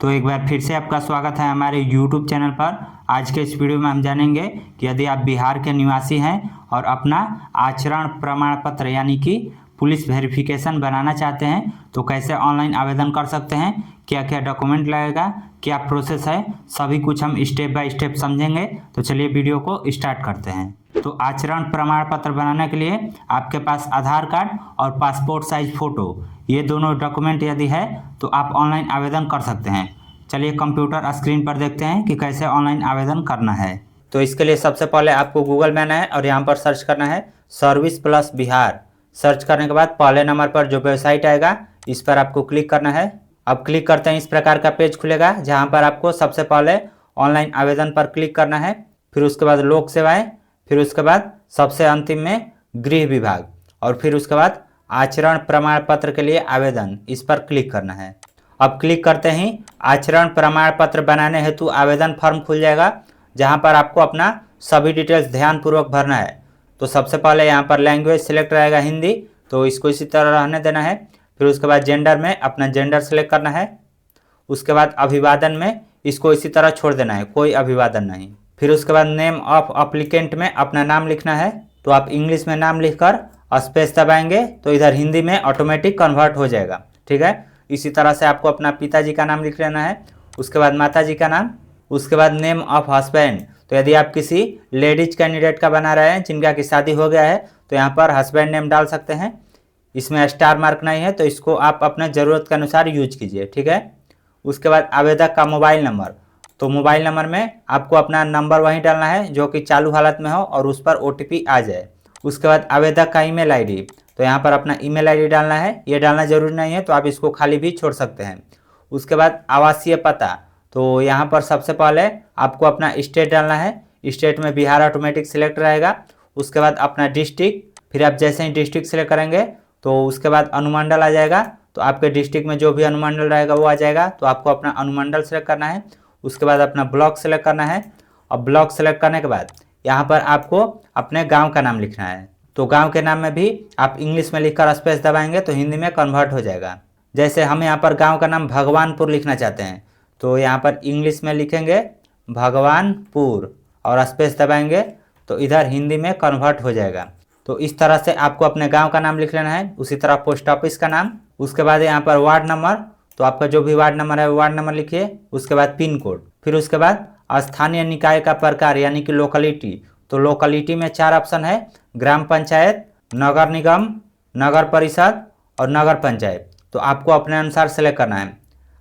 तो एक बार फिर से आपका स्वागत है हमारे YouTube चैनल पर। आज के इस वीडियो में हम जानेंगे कि यदि आप बिहार के निवासी हैं और अपना आचरण प्रमाण पत्र यानी कि पुलिस वेरिफिकेशन बनाना चाहते हैं तो कैसे ऑनलाइन आवेदन कर सकते हैं, क्या क्या डॉक्यूमेंट लगेगा, क्या प्रोसेस है, सभी कुछ हम स्टेप बाय स्टेप समझेंगे। तो चलिए वीडियो को स्टार्ट करते हैं। तो आचरण प्रमाण पत्र बनाने के लिए आपके पास आधार कार्ड और पासपोर्ट साइज फ़ोटो, ये दोनों डॉक्यूमेंट यदि है तो आप ऑनलाइन आवेदन कर सकते हैं। चलिए कंप्यूटर स्क्रीन पर देखते हैं कि कैसे ऑनलाइन आवेदन करना है। तो इसके लिए सबसे पहले आपको गूगल में आना है और यहाँ पर सर्च करना है सर्विस प्लस बिहार। सर्च करने के बाद पहले नंबर पर जो वेबसाइट आएगा इस पर आपको क्लिक करना है। अब क्लिक करते हैं इस प्रकार का पेज खुलेगा जहाँ पर आपको सबसे पहले ऑनलाइन आवेदन पर क्लिक करना है, फिर उसके बाद लोक सेवाएं, फिर उसके बाद सबसे अंतिम में गृह विभाग और फिर उसके बाद आचरण प्रमाण पत्र के लिए आवेदन, इस पर क्लिक करना है। अब क्लिक करते ही आचरण प्रमाण पत्र बनाने हेतु आवेदन फॉर्म खुल जाएगा जहां पर आपको अपना सभी डिटेल्स ध्यानपूर्वक भरना है। तो सबसे पहले यहां पर लैंग्वेज सिलेक्ट रहेगा हिंदी, तो इसको इसी तरह रहने देना है। फिर उसके बाद जेंडर में अपना जेंडर सेलेक्ट करना है। उसके बाद अभिवादन में इसको इसी तरह छोड़ देना है, कोई अभिवादन नहीं। फिर उसके बाद नेम ऑफ अप्लीकेंट में अपना नाम लिखना है, तो आप इंग्लिश में नाम लिखकर स्पेस दबाएंगे तो इधर हिंदी में ऑटोमेटिक कन्वर्ट हो जाएगा। ठीक है, इसी तरह से आपको अपना पिताजी का नाम लिख लेना है, उसके बाद माताजी का नाम, उसके बाद नेम ऑफ हस्बैंड। तो यदि आप किसी लेडीज कैंडिडेट का बना रहे हैं जिनका की शादी हो गया है तो यहाँ पर हस्बैंड नेम डाल सकते हैं। इसमें स्टार मार्क नहीं है तो इसको आप अपने ज़रूरत के अनुसार यूज कीजिए। ठीक है, उसके बाद आवेदक का मोबाइल नंबर, तो मोबाइल नंबर में आपको अपना नंबर वहीं डालना है जो कि चालू हालत में हो और उस पर OTP आ जाए। उसके बाद आवेदक का ईमेल आईडी, तो यहाँ पर अपना ईमेल आईडी डालना है, ये डालना जरूरी नहीं है तो आप इसको खाली भी छोड़ सकते हैं। उसके बाद आवासीय पता, तो यहाँ पर सबसे पहले आपको अपना स्टेट डालना है, स्टेट में बिहार ऑटोमेटिक सिलेक्ट रहेगा। उसके बाद अपना डिस्ट्रिक्ट, फिर आप जैसे ही डिस्ट्रिक्ट सेलेक्ट करेंगे तो उसके बाद अनुमंडल आ जाएगा, तो आपके डिस्ट्रिक्ट में जो भी अनुमंडल रहेगा वो आ जाएगा, तो आपको अपना अनुमंडल सेलेक्ट करना है। उसके बाद अपना ब्लॉक सेलेक्ट करना है और ब्लॉक सेलेक्ट करने के बाद यहाँ पर आपको अपने गांव का नाम लिखना है। तो गांव के नाम में भी आप इंग्लिश में लिखकर स्पेस दबाएंगे तो हिंदी में कन्वर्ट हो जाएगा। जैसे हम यहाँ पर गांव का नाम भगवानपुर लिखना चाहते हैं तो यहाँ पर इंग्लिश में लिखेंगे भगवानपुर और स्पेस दबाएंगे तो इधर हिंदी में कन्वर्ट हो जाएगा। तो इस तरह से आपको अपने गाँव का नाम लिख लेना है। उसी तरह पोस्ट ऑफिस का नाम, उसके बाद यहाँ पर वार्ड नंबर, तो आपका जो भी वार्ड नंबर है वो वार्ड नंबर लिखिए। उसके बाद पिन कोड, फिर उसके बाद स्थानीय निकाय का प्रकार यानी कि लोकेलिटी, तो लोकेलिटी में 4 ऑप्शन है, ग्राम पंचायत, नगर निगम, नगर परिषद और नगर पंचायत। तो आपको अपने अनुसार सेलेक्ट करना है।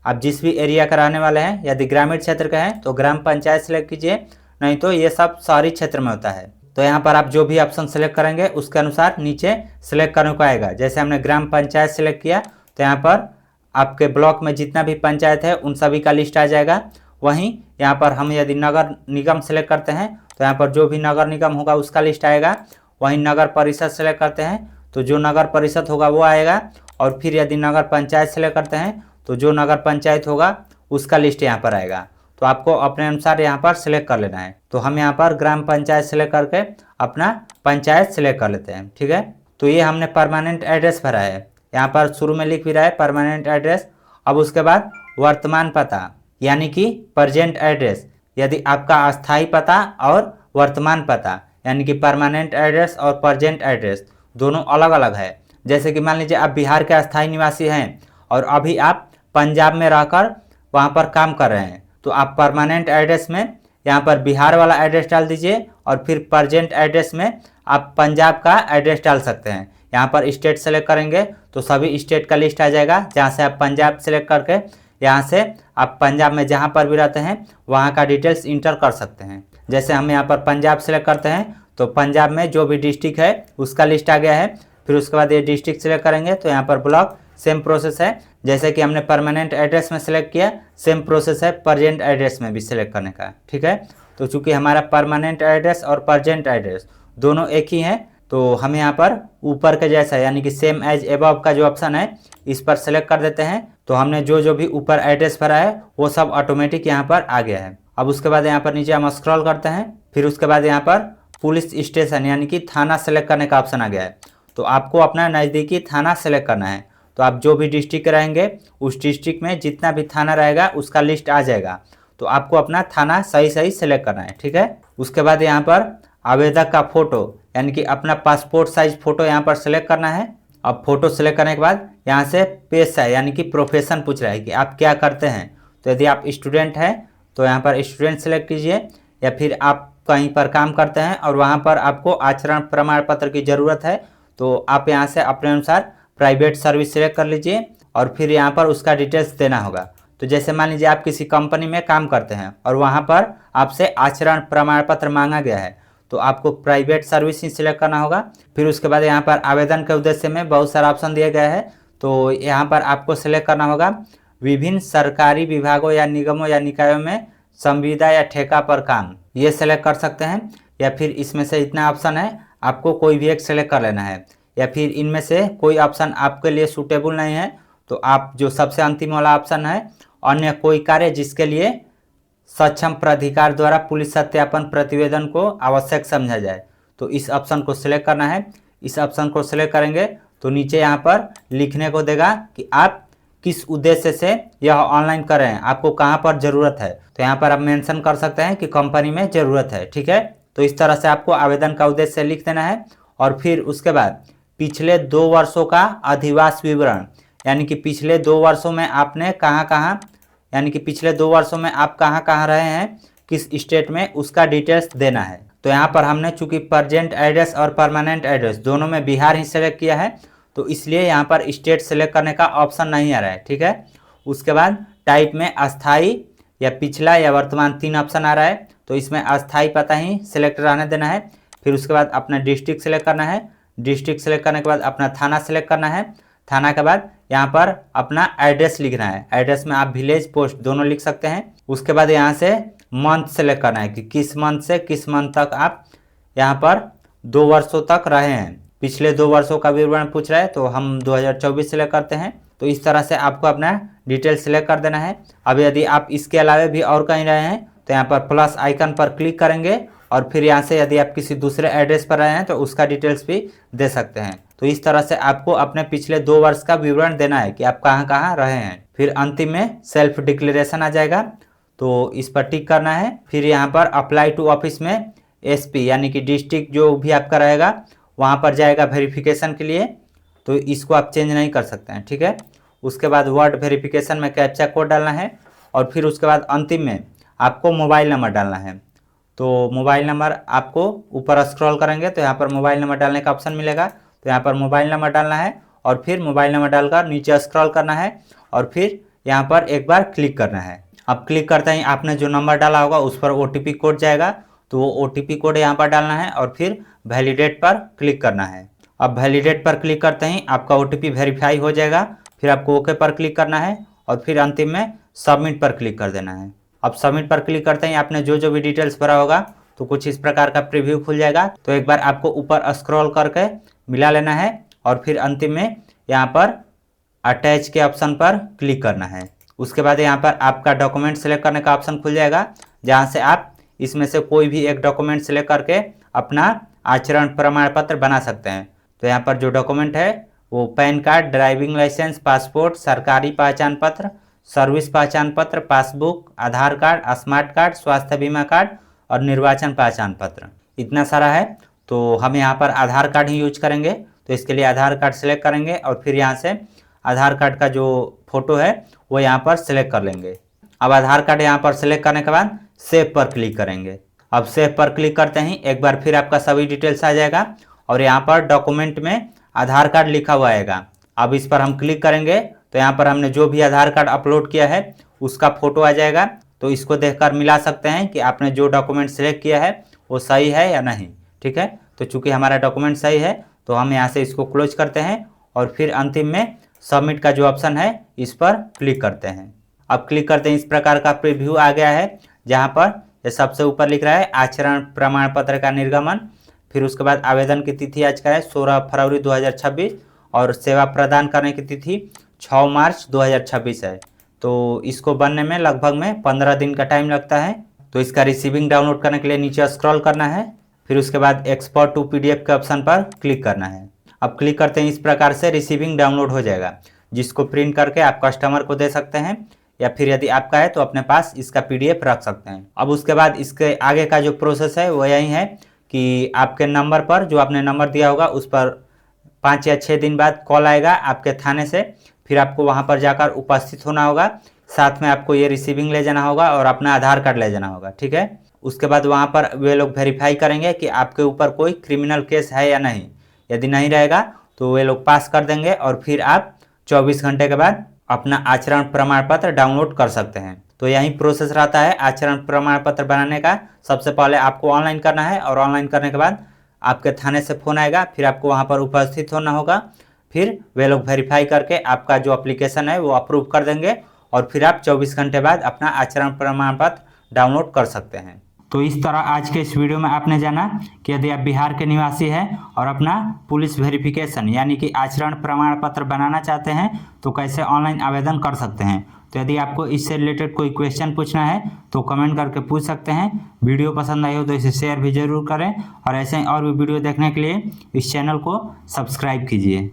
आप जिस भी एरिया का रहने वाले हैं, यदि ग्रामीण क्षेत्र का है तो ग्राम पंचायत सेलेक्ट कीजिए, नहीं तो ये सब शहरी क्षेत्र में होता है। तो यहाँ पर आप जो भी ऑप्शन सेलेक्ट करेंगे उसके अनुसार नीचे सेलेक्ट करने को आएगा। जैसे हमने ग्राम पंचायत सेलेक्ट किया तो यहाँ पर आपके ब्लॉक में जितना भी पंचायत है उन सभी का लिस्ट आ जाएगा। वहीं यहाँ पर हम यदि नगर निगम सेलेक्ट करते हैं तो यहाँ पर जो भी नगर निगम होगा उसका लिस्ट आएगा। वहीं नगर परिषद सेलेक्ट करते हैं तो जो नगर परिषद होगा वो आएगा, और फिर यदि नगर पंचायत सेलेक्ट करते हैं तो जो नगर पंचायत होगा उसका लिस्ट यहाँ पर आएगा। तो आपको अपने अनुसार यहाँ पर सेलेक्ट कर लेना है। तो हम यहाँ पर ग्राम पंचायत सेलेक्ट करके अपना पंचायत सेलेक्ट कर लेते हैं। ठीक है, तो ये हमने परमानेंट एड्रेस भरा है, यहाँ पर शुरू में लिख भी रहा है परमानेंट एड्रेस। अब उसके बाद वर्तमान पता यानी कि प्रेजेंट एड्रेस, यदि आपका अस्थाई पता और वर्तमान पता यानी कि परमानेंट एड्रेस और प्रेजेंट एड्रेस दोनों अलग अलग है। जैसे कि मान लीजिए आप बिहार के अस्थाई निवासी हैं और अभी आप पंजाब में रहकर वहाँ पर काम कर रहे हैं, तो आप परमानेंट एड्रेस में यहाँ पर बिहार वाला एड्रेस डाल दीजिए और फिर प्रेजेंट एड्रेस में आप पंजाब का एड्रेस डाल सकते हैं। यहाँ पर स्टेट सेलेक्ट करेंगे तो सभी स्टेट का लिस्ट आ जाएगा, जहाँ से आप पंजाब सेलेक्ट करके यहाँ से आप पंजाब में जहाँ पर भी रहते हैं वहाँ का डिटेल्स इंटर कर सकते हैं। जैसे हम यहाँ पर पंजाब सेलेक्ट करते हैं तो पंजाब में जो भी डिस्ट्रिक्ट है उसका लिस्ट आ गया है। फिर उसके बाद ये डिस्ट्रिक्ट सेलेक्ट करेंगे तो यहाँ पर ब्लॉक, सेम प्रोसेस है जैसे कि हमने परमानेंट एड्रेस में सेलेक्ट किया, सेम प्रोसेस है प्रेजेंट एड्रेस में भी सेलेक्ट करने का। ठीक है, तो चूंकि हमारा परमानेंट एड्रेस और प्रेजेंट एड्रेस दोनों एक ही हैं तो हम यहाँ पर ऊपर के जैसा यानी कि सेम एज एबव का जो ऑप्शन है इस पर सेलेक्ट कर देते हैं। तो हमने जो भी ऊपर एड्रेस भरा है वो सब ऑटोमेटिक यहाँ पर आ गया है। अब उसके बाद यहाँ पर नीचे हम स्क्रॉल करते हैं, फिर उसके बाद यहाँ पर पुलिस स्टेशन यानी कि थाना सेलेक्ट करने का ऑप्शन आ गया है। तो आपको अपना नज़दीकी थाना सेलेक्ट करना है। तो आप जो भी डिस्ट्रिक्ट रहेंगे उस डिस्ट्रिक्ट में जितना भी थाना रहेगा उसका लिस्ट आ जाएगा। तो आपको अपना थाना सही सही सेलेक्ट करना है, ठीक है। उसके बाद यहाँ पर आवेदक का फोटो यानी कि अपना पासपोर्ट साइज फोटो यहाँ पर सेलेक्ट करना है। अब फोटो सेलेक्ट करने के बाद यहाँ से पेशा यानी कि प्रोफेशन पूछ रहा है कि आप क्या करते हैं। तो यदि आप स्टूडेंट हैं तो यहाँ पर स्टूडेंट सेलेक्ट कीजिए, या फिर आप कहीं पर काम करते हैं और वहाँ पर आपको आचरण प्रमाण पत्र की ज़रूरत है तो आप यहाँ से अपने अनुसार प्राइवेट सर्विस सेलेक्ट कर लीजिए और फिर यहाँ पर उसका डिटेल्स देना होगा। तो जैसे मान लीजिए आप किसी कंपनी में काम करते हैं और वहाँ पर आपसे आचरण प्रमाण पत्र मांगा गया है तो आपको प्राइवेट सर्विस ही सिलेक्ट करना होगा। फिर उसके बाद यहाँ पर आवेदन के उद्देश्य में बहुत सारा ऑप्शन दिया गया है, तो यहाँ पर आपको सिलेक्ट करना होगा विभिन्न सरकारी विभागों या निगमों या निकायों में संविदा या ठेका पर काम, ये सेलेक्ट कर सकते हैं। या फिर इसमें से इतना ऑप्शन है, आपको कोई भी एक सेलेक्ट कर लेना है। या फिर इनमें से कोई ऑप्शन आपके लिए सूटेबल नहीं है तो आप जो सबसे अंतिम वाला ऑप्शन है अन्य कोई कार्य जिसके लिए सक्षम प्राधिकार द्वारा पुलिस सत्यापन प्रतिवेदन को आवश्यक समझा जाए, तो इस ऑप्शन को सिलेक्ट करना है। इस ऑप्शन को सिलेक्ट करेंगे तो नीचे यहाँ पर लिखने को देगा कि आप किस उद्देश्य से यह ऑनलाइन कर रहे हैं, आपको कहाँ पर ज़रूरत है। तो यहाँ पर आप मेंशन कर सकते हैं कि कंपनी में ज़रूरत है, ठीक है। तो इस तरह से आपको आवेदन का उद्देश्य लिख देना है। और फिर उसके बाद पिछले 2 वर्षों का अधिवास विवरण यानी कि पिछले 2 वर्षों में आपने कहाँ यानी कि पिछले 2 वर्षों में आप कहाँ रहे हैं, किस स्टेट में, उसका डिटेल्स देना है। तो यहाँ पर हमने चूंकि प्रेजेंट एड्रेस और परमानेंट एड्रेस दोनों में बिहार ही सेलेक्ट किया है तो इसलिए यहाँ पर स्टेट सेलेक्ट करने का ऑप्शन नहीं आ रहा है, ठीक है। उसके बाद टाइप में अस्थाई या पिछला या वर्तमान 3 ऑप्शन आ रहा है, तो इसमें अस्थाई पता ही सिलेक्ट रहने देना है। फिर उसके बाद अपना डिस्ट्रिक्ट सेलेक्ट करना है। डिस्ट्रिक्ट सेलेक्ट करने के बाद अपना थाना सेलेक्ट करना है। थाना के बाद यहाँ पर अपना एड्रेस लिखना है। एड्रेस में आप विलेज पोस्ट दोनों लिख सकते हैं। उसके बाद यहाँ से मंथ सेलेक्ट करना है कि किस मंथ से किस मंथ तक आप यहाँ पर 2 वर्षों तक रहे हैं। पिछले 2 वर्षों का विवरण पूछ रहा है तो हम 2024 सेलेक्ट करते हैं। तो इस तरह से आपको अपना डिटेल सेलेक्ट कर देना है। अब यदि आप इसके अलावा भी और कहीं रहे हैं तो यहाँ पर प्लस आइकन पर क्लिक करेंगे और फिर यहाँ से यदि आप किसी दूसरे एड्रेस पर रहे हैं तो उसका डिटेल्स भी दे सकते हैं। तो इस तरह से आपको अपने पिछले 2 वर्ष का विवरण देना है कि आप कहाँ रहे हैं। फिर अंतिम में सेल्फ डिक्लेरेशन आ जाएगा तो इस पर टिक करना है। फिर यहाँ पर अप्लाई टू ऑफिस में एसपी यानी कि डिस्ट्रिक्ट जो भी आपका रहेगा वहाँ पर जाएगा वेरिफिकेशन के लिए, तो इसको आप चेंज नहीं कर सकते हैं, ठीक है। उसके बाद वर्ड वेरिफिकेशन में कैप्चा कोड डालना है और फिर उसके बाद अंतिम में आपको मोबाइल नंबर डालना है। तो मोबाइल नंबर आपको ऊपर स्क्रॉल करेंगे तो यहाँ पर मोबाइल नंबर डालने का ऑप्शन मिलेगा, तो यहाँ पर मोबाइल नंबर डालना है और फिर मोबाइल नंबर डालकर नीचे स्क्रॉल करना है और फिर यहाँ पर एक बार क्लिक करना है। अब क्लिक करते ही आपने जो नंबर डाला होगा उस पर OTP कोड जाएगा, तो वो OTP कोड यहाँ पर डालना है और फिर वैलिडेट पर क्लिक करना है। अब वैलिडेट पर क्लिक करते ही आपका OTP वेरीफाई हो जाएगा। फिर आपको ओके पर क्लिक करना है और फिर अंतिम में सबमिट पर क्लिक कर देना है। अब सबमिट पर क्लिक करते ही आपने जो भी डिटेल्स भरा होगा तो कुछ इस प्रकार का प्रीव्यू खुल जाएगा। तो एक बार आपको ऊपर स्क्रॉल करके मिला लेना है और फिर अंतिम में यहाँ पर अटैच के ऑप्शन पर क्लिक करना है। उसके बाद यहाँ पर आपका डॉक्यूमेंट सेलेक्ट करने का ऑप्शन खुल जाएगा, जहाँ से आप इसमें से कोई भी एक डॉक्यूमेंट सेलेक्ट करके अपना आचरण प्रमाण पत्र बना सकते हैं। तो यहाँ पर जो डॉक्यूमेंट है वो PAN card, driving licence, passport, सरकारी पहचान पत्र, सर्विस पहचान पत्र, passbook, Aadhaar card, smart card, स्वास्थ्य बीमा कार्ड और निर्वाचन पहचान पत्र, इतना सारा है। तो हम यहाँ पर आधार कार्ड ही यूज करेंगे, तो इसके लिए आधार कार्ड सेलेक्ट करेंगे और फिर यहाँ से आधार कार्ड का जो फोटो है वो यहाँ पर सेलेक्ट कर लेंगे। अब आधार कार्ड यहाँ पर सेलेक्ट करने के बाद सेव पर क्लिक करेंगे। अब सेव पर क्लिक करते ही एक बार फिर आपका सभी डिटेल्स आ जाएगा और यहाँ पर डॉक्यूमेंट में आधार कार्ड लिखा हुआ आएगा। अब इस पर हम क्लिक करेंगे तो यहाँ पर हमने जो भी आधार कार्ड अपलोड किया है उसका फोटो आ जाएगा। तो इसको देखकर मिला सकते हैं कि आपने जो डॉक्यूमेंट सेलेक्ट किया है वो सही है या नहीं, ठीक है। तो चूंकि हमारा डॉक्यूमेंट सही है तो हम यहाँ से इसको क्लोज करते हैं और फिर अंतिम में सबमिट का जो ऑप्शन है इस पर क्लिक करते हैं। अब क्लिक करते हैं, इस प्रकार का प्रीव्यू आ गया है, जहाँ पर ये सबसे ऊपर लिख रहा है आचरण प्रमाण पत्र का निर्गमन। फिर उसके बाद आवेदन की तिथि आज का है 16 फरवरी 2026 और सेवा प्रदान करने की तिथि 6 मार्च 2026 है। तो इसको बनने में लगभग में 15 दिन का टाइम लगता है। तो इसका रिसीविंग डाउनलोड करने के लिए नीचे स्क्रॉल करना है, फिर उसके बाद एक्सपोर्ट टू PDF के ऑप्शन पर क्लिक करना है। अब क्लिक करते हैं, इस प्रकार से रिसीविंग डाउनलोड हो जाएगा। जिसको प्रिंट करके आप कस्टमर को दे सकते हैं, या फिर यदि आपका है तो अपने पास इसका PDF रख सकते हैं। अब उसके बाद इसके आगे का जो प्रोसेस है वो यही है कि आपके नंबर पर, जो आपने नंबर दिया होगा उस पर 5 या 6 दिन बाद कॉल आएगा आपके थाने से। फिर आपको वहाँ पर जाकर उपस्थित होना होगा, साथ में आपको ये रिसीविंग ले जाना होगा और अपना आधार कार्ड ले जाना होगा, ठीक है। उसके बाद वहाँ पर वे लोग वेरीफाई करेंगे कि आपके ऊपर कोई क्रिमिनल केस है या नहीं। यदि नहीं रहेगा तो वे लोग पास कर देंगे और फिर आप 24 घंटे के बाद अपना आचरण प्रमाण पत्र डाउनलोड कर सकते हैं। तो यही प्रोसेस रहता है आचरण प्रमाण पत्र बनाने का। सबसे पहले आपको ऑनलाइन करना है और ऑनलाइन करने के बाद आपके थाने से फ़ोन आएगा, फिर आपको वहाँ पर उपस्थित होना होगा। फिर वे लोग वेरीफाई करके आपका जो एप्लीकेशन है वो अप्रूव कर देंगे और फिर आप 24 घंटे बाद अपना आचरण प्रमाण पत्र डाउनलोड कर सकते हैं। तो इस तरह आज के इस वीडियो में आपने जाना कि यदि आप बिहार के निवासी हैं और अपना पुलिस वेरिफिकेशन यानी कि आचरण प्रमाण पत्र बनाना चाहते हैं तो कैसे ऑनलाइन आवेदन कर सकते हैं। तो यदि आपको इससे रिलेटेड कोई क्वेश्चन पूछना है तो कमेंट करके पूछ सकते हैं। वीडियो पसंद आई हो तो इसे शेयर भी ज़रूर करें और ऐसे और भी वीडियो देखने के लिए इस चैनल को सब्सक्राइब कीजिए।